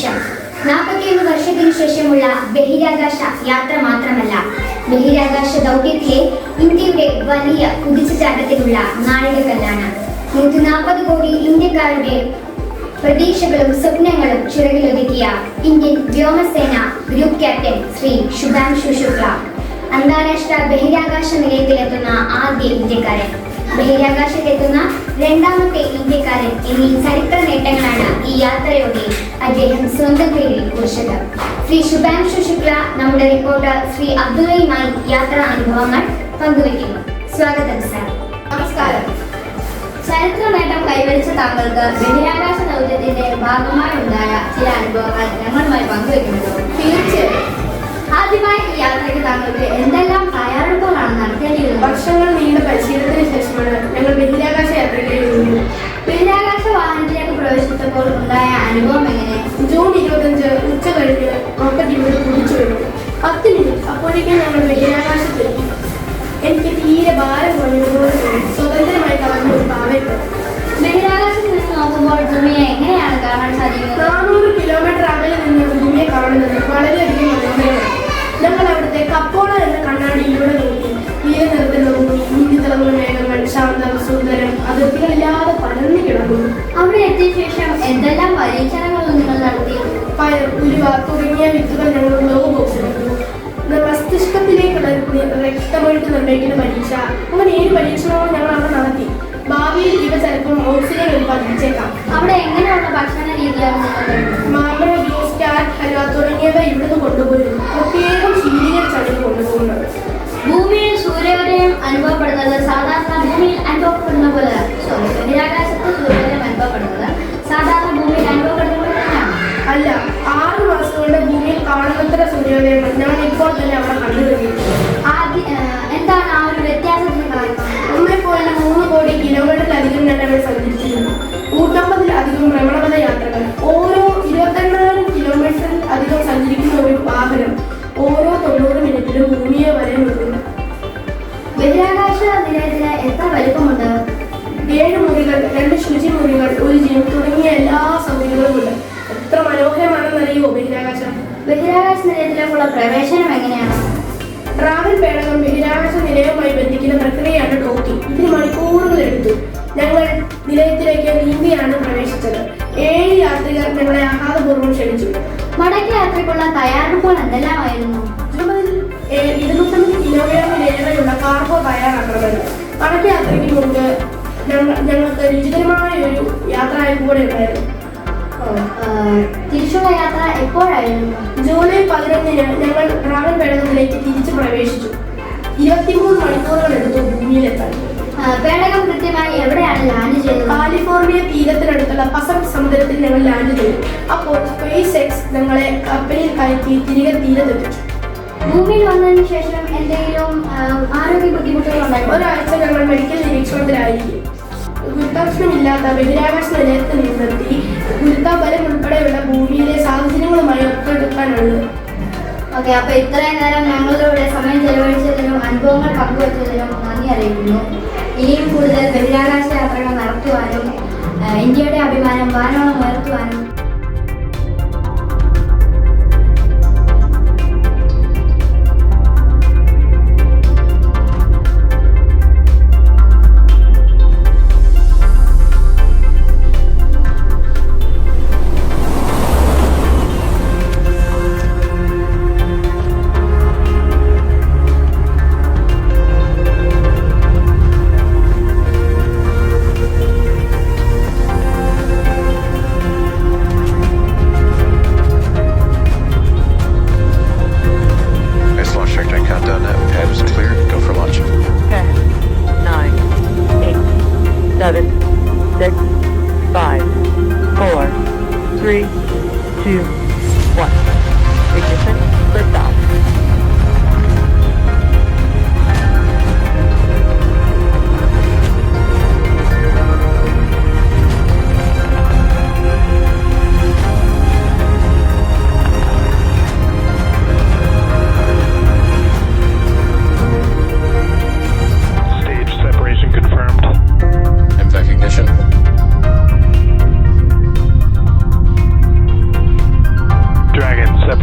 ലക്ഷ്യം 41 വർഷത്തിനു ശേഷമുള്ള ബഹിരാകാശ യാത്ര മാത്രമല്ല, ബഹിരാകാശ ദൗത്യത്തിലെ ഇന്ത്യയുടെ വലിയ കുതിച്ചുചാട്ടത്തിനുള്ള നാഴികക്കല്ലാണ്. 140 കോടി ഇന്ത്യക്കാരുടെ പ്രതീക്ഷകളും സ്വപ്നങ്ങളും ചിറകിലൊതുക്കിയ ഇന്ത്യൻ വ്യോമസേന ഗ്രൂപ്പ് ക്യാപ്റ്റൻ ശ്രീ ശുഭാൻഷു ശുക്ല അന്താരാഷ്ട്ര ബഹിരാകാശ നിലയത്തിലെത്തുന്ന ആദ്യ ഇന്ത്യക്കാരൻ, ബഹിരാകാശത്തെത്തുന്ന രണ്ടാമത്തെ ഇന്ത്യക്കാരൻ എന്നീ ചരിത്ര നേട്ടങ്ങളാണ് ഈ യാത്രയോടെ അദ്ദേഹം സ്വന്തം പേരിൽ കുറിച്ചത്. ശ്രീ ശുഭാൻഷു ശുക്ല നമ്മുടെ റിപ്പോർട്ടർ ശ്രീ അബ്ദുള്ളയുമായി യാത്രാ അനുഭവങ്ങൾ പങ്കുവയ്ക്കുന്നു. സ്വാഗതം സാർ. നമസ്കാരം. ചരിത്ര നേട്ടം കൈവരിച്ച താങ്കൾക്ക് ബഹിരാകാശ ദൗത്യത്തിന്റെ ഭാഗമായി ഉണ്ടായ ചില അനുഭവങ്ങൾ ഞങ്ങളുമായി പങ്കുവയ്ക്കുന്നുണ്ടോ? തീർച്ചയായും. ആദ്യമായി ഈ യാത്രയ്ക്ക് താങ്കൾക്ക് എന്തെല്ലാം തയ്യാറെടുപ്പുകളാണ് നടത്തേണ്ടിയിരുന്നത്? വർഷങ്ങൾ നീണ്ട പരിശീലനത്തിന് ശേഷമാണ് ഞങ്ങൾ ബഹിരാകാശ യാത്രയ്ക്ക് ഒരുങ്ങുന്നത്. ബഹിരാകാശ വാഹനത്തിലേക്ക് പ്രവേശിച്ചപ്പോൾ ഉണ്ടായ അനുഭവം എങ്ങനെ? ജൂൺ 25 ഉച്ച കഴിഞ്ഞ് റോക്കറ്റ് ഇവിടെ കുതിച്ചു വരുന്നു. 10 മിനിറ്റ് അപ്പോഴേക്കും ഞങ്ങൾ ബഹിരാകാശത്തെത്തി. എനിക്ക് തീരെ ഭാരം കുറഞ്ഞതുപോലെ സ്വതന്ത്രമായി കളഞ്ഞ ഒരു പാവയ്ക്ക്. ബഹിരാകാശത്ത് നിന്ന് നോക്കുമ്പോൾ ഭൂമിയെ എങ്ങനെയാണ് കാണാൻ സാധിക്കുന്നത്? 400 കിലോമീറ്റർ അകലെ നിന്ന് ഭൂമിയെ കാണുന്നത് വളരെയധികം മനോഹരമാണ്. ഞങ്ങൾ അവിടുത്തെ കപ്പോള എന്ന കണ്ണാടിയിലൂടെ നോക്കി. നീല നിറത്തിലുള്ള ഭൂമി, മിന്നിത്തിളങ്ങുന്ന മേഘങ്ങൾ, ശാന്തം, സുന്ദരം, അതിർത്തികളില്ലാതെ പടർന്നു കിടക്കുന്നു. അവിടെ എത്തിയ ശേഷം എന്തെല്ലാം പരീക്ഷണങ്ങൾ നിങ്ങൾ നടത്തി? പയർ, ഉലുവ തുടങ്ങിയ വിത്തുകൾ ഞങ്ങൾ ഗ്ലോ ബോക്സിലെടുത്തു. മസ്തിഷ്കത്തിലേക്കുള്ള രക്തമൊഴുക്ക് നിർണ്ണയിക്കുന്ന പരീക്ഷ, അങ്ങനെ 7 പരീക്ഷണങ്ങൾ ഞങ്ങൾ അവിടെ നടത്തി. ഭാവിയിൽ ഇവ ചിലപ്പോൾ ഓക്സിജൻ ഉൽപ്പാദിപ്പിച്ചേക്കാം. അവിടെ എങ്ങനെയുള്ള ഭക്ഷണ രീതിയാണ്? മാമ്പഴ, ജ്യൂസ്, ക്യാരറ്റ് ഹൽവ തുടങ്ങിയവ ഇവിടുന്ന് കൊണ്ടുപോയിരുന്നു. പ്രത്യേകം ശീലീകരിച്ചാണ് ഇത് കൊണ്ടുപോകുന്നത്. ഭൂമിയിൽ സൂര്യോദയം അനുഭവപ്പെടുന്നത് സാധാരണ ഭൂമിയിൽ അനുഭവപ്പെടുന്ന പോലെ, ബഹിരാകാശത്ത് സൂര്യോദയം അനുഭവപ്പെടുന്നത് സാധാരണ ഭൂമിയിൽ അനുഭവപ്പെടുന്ന പോലെ തന്നെയാണ്. അല്ല, 6 മാസം കൊണ്ട് ഭൂമിയിൽ കാണുന്നത്ര സൂര്യോദയം ഞങ്ങൾ ഇപ്പോൾ തന്നെ അവിടെ കണ്ടുകഴിഞ്ഞു. എന്താണ് ആ ഒരു വ്യത്യാസത്തിന് കാരണം? 1.3 കോടി കിലോമീറ്ററിലധികം ഞങ്ങൾ സഞ്ചരിച്ചിരുന്നു. 150-ലധികം ഭ്രമണപഥ യാത്രകൾ, ഓരോ 28,000 കിലോമീറ്ററിൽ അധികം സഞ്ചരിക്കുന്ന ഒരു വാഹനം ഓരോ 90 മിനിറ്റിലും ഭൂമിയെ വരെ നിൽക്കുന്നു. ബഹിരാകാശ നിലയത്തിന് എത്ര വലിപ്പമുണ്ട്? 7 മുറികൾ, 2 ശുചിമുറികൾ, ഒരു ജിം തുടങ്ങിയ എല്ലാ സൗകര്യങ്ങളും ഉണ്ട്. എത്ര മനോഹരമാണെന്നറിയോ ബഹിരാകാശം. ബഹിരാകാശ നിലയത്തിലേക്കുള്ള പ്രവേശനം എങ്ങനെയാണ്? ട്രാവൽ പേടകം ബഹിരാകാശ നിലയവുമായി ബന്ധിക്കുന്ന പ്രക്രിയയാണ് ഡോക്കിംഗ്. ഇതിന് മണിക്കൂറുകൾ എടുത്തു. ഞങ്ങൾ നിലയത്തിലേക്ക് നീന്തിയാണ് പ്രവേശിച്ചത്. 7 യാത്രികർ ഞങ്ങളെ ആഹ്ലാദപൂർവ്വം ക്ഷണിച്ചു. മടക്ക യാത്രയ്ക്കുള്ള തയ്യാറെടുപ്പുകൾ എന്തെല്ലാമായിരുന്നു? 250 കിലോഗ്രാമിലേറെയുള്ള കാർഗോ തയ്യാറാക്കണമായിരുന്നു. മടക്ക യാത്രയ്ക്ക് മുമ്പ് ഞങ്ങൾക്ക് രുചികരമായ ഒരു യാത്രയയപ്പ് കൂടെ ഉണ്ടായിരുന്നു. തിരിച്ചുള്ള യാത്ര എപ്പോഴായിരുന്നു? ജൂലൈ 11-ന് ഞങ്ങൾ ട്രാവൽ പേടകത്തിലേക്ക് തിരിച്ചു പ്രവേശിച്ചു. 23 മണിക്കൂറുകൾ എടുത്തു ഭൂമിയിലെത്താൻ. പേടകം കൃത്യമായി എവിടെയാണ് ലാൻഡ് ചെയ്തത്? കാലിഫോർണിയ തീരത്തിനടുത്തുള്ള പസഫിക് സമുദ്രത്തിൽ ഞങ്ങൾ ലാൻഡ് ചെയ്തു. അപ്പോൾ സ്പേസ് എക്സ് ഞങ്ങളെ കപ്പലിൽ കയറ്റി തിരികെ തീരത്തെത്തിച്ചു. ഭൂമിയിൽ വന്നതിന് ശേഷം എന്തെങ്കിലും ആരോഗ്യ ബുദ്ധിമുട്ടുകൾ ഉണ്ടായിരുന്നു? ഒരാഴ്ച ഞങ്ങൾ മെഡിക്കൽ നിരീക്ഷണത്തിലായിരിക്കും. ഗുരുത്വാകർഷണമില്ലാത്ത ബഹിരാകാശ നിലയത്തിൽ നിർത്തി ഗുരുത്വബലം ഉൾപ്പെടെയുള്ള ഭൂമിയിലെ സാഹചര്യങ്ങളുമായി ഒത്തെടുക്കാനുള്ളത്. ഓക്കെ, അപ്പൊ ഇത്രയും നേരം ഞങ്ങളിലൂടെ സമയം ചെലവഴിച്ചതിനും അനുഭവങ്ങൾ പങ്കുവച്ചതിനും നന്ദി അറിയിക്കുന്നു. ഇനിയും കൂടുതൽ ബഹിരാകാശ യാത്രകൾ നടത്തുവാനും ഇന്ത്യയുടെ അഭിമാനം വാനോളം ഉയർത്തുവാനും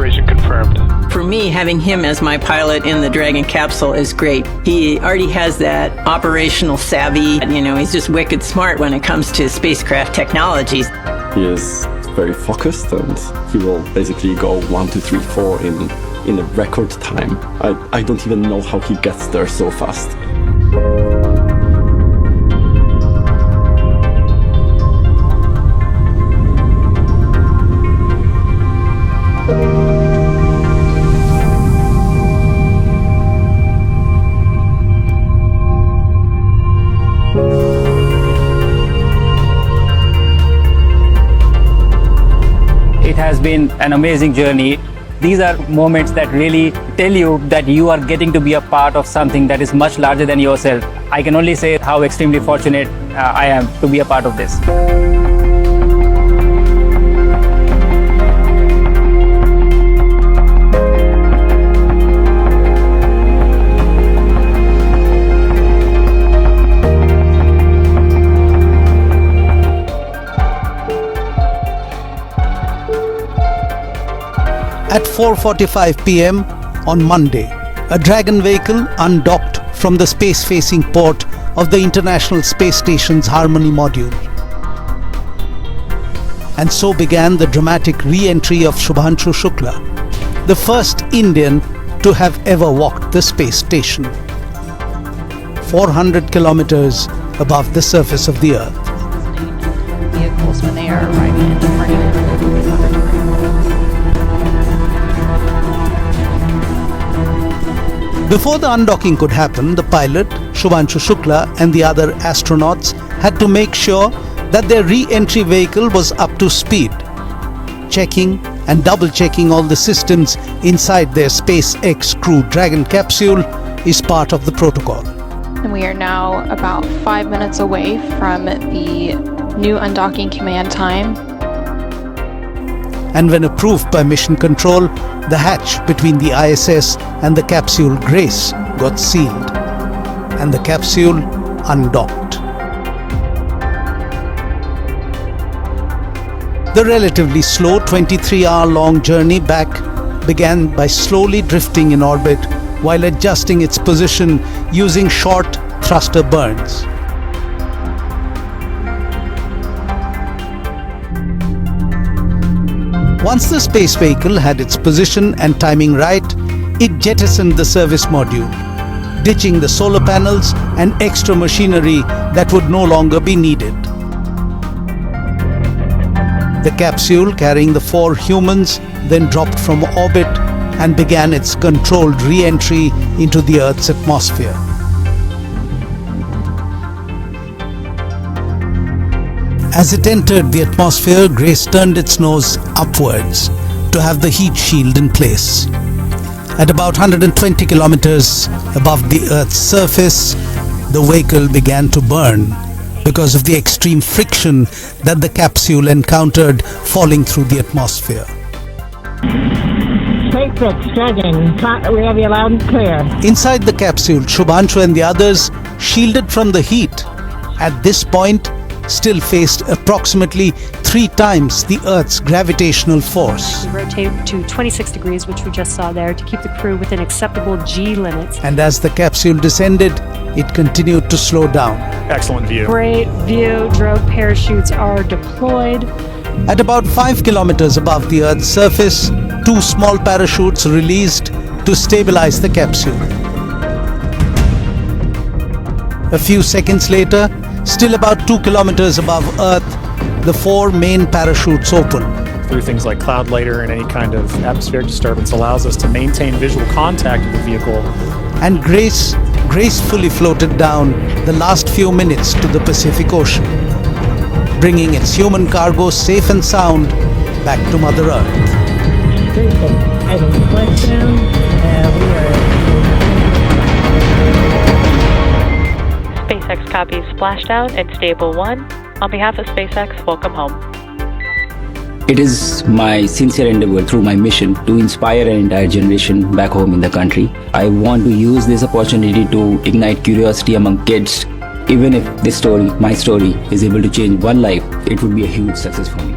Separation confirmed. For me, having him as my pilot in the Dragon capsule is great. He already has that operational savvy. He's just wicked smart when it comes to spacecraft technologies. He is very focused, and he will basically go 1, 2, 3, 4 in a record time. I don't even know how he gets there so fast. It has been an amazing journey. These are moments that really tell you that you are getting to be a part of something that is much larger than yourself. I can only say how extremely fortunate I am to be a part of this. At 4:45 p.m. on Monday, a Dragon vehicle undocked from the space-facing port of the International Space Station's Harmony module. And so began the dramatic re-entry of Shubhanshu Shukla, the first Indian to have ever walked the space station, 400 kilometers above the surface of the Earth. Vehicles when they are arriving and departing the laboratory. Before the undocking could happen, the pilot, Shubhanshu Shukla, and the other astronauts had to make sure that their re-entry vehicle was up to speed, checking and double-checking all the systems inside their SpaceX Crew Dragon capsule is part of the protocol. And we are now about 5 minutes away from the new undocking command time. And when approved by Mission Control, the hatch between the ISS and the capsule Grace got sealed, and the capsule undocked. The relatively slow 23-hour-long journey back began by slowly drifting in orbit while adjusting its position using short thruster burns. Once the space vehicle had its position and timing right, it jettisoned the service module, ditching the solar panels and extra machinery that would no longer be needed. The capsule carrying the 4 humans then dropped from orbit and began its controlled re-entry into the Earth's atmosphere. As it entered the atmosphere, Grace turned its nose upwards to have the heat shield in place. At about 120 kilometers above the Earth's surface, the vehicle began to burn because of the extreme friction that the capsule encountered falling through the atmosphere. SpaceX Dragon, we have you loud and clear. Inside the capsule, Shubhanshu and the others, shielded from the heat, at this point still faced approximately 3 times the Earth's gravitational force. We rotate to 26 degrees, which we just saw there, to keep the crew within acceptable G limits. And as the capsule descended, it continued to slow down. Excellent view. Great view. Drogue parachutes are deployed. At about 5 kilometers above the Earth's surface, 2 small parachutes released to stabilize the capsule. A few seconds later, still about 2 kilometers above Earth, the 4 main parachutes open. Through things like cloud lighter and any kind of atmospheric disturbance allows us to maintain visual contact with the vehicle. And Grace gracefully floated down the last few minutes to the Pacific Ocean, bringing its human cargo safe and sound back to Mother Earth. SpaceX copies splashdown at Stable 1. On behalf of SpaceX, welcome home. It is my sincere endeavor through my mission to inspire an entire generation back home in the country. I want to use this opportunity to ignite curiosity among kids. Even if this story, my story, is able to change one life, it would be a huge success for me.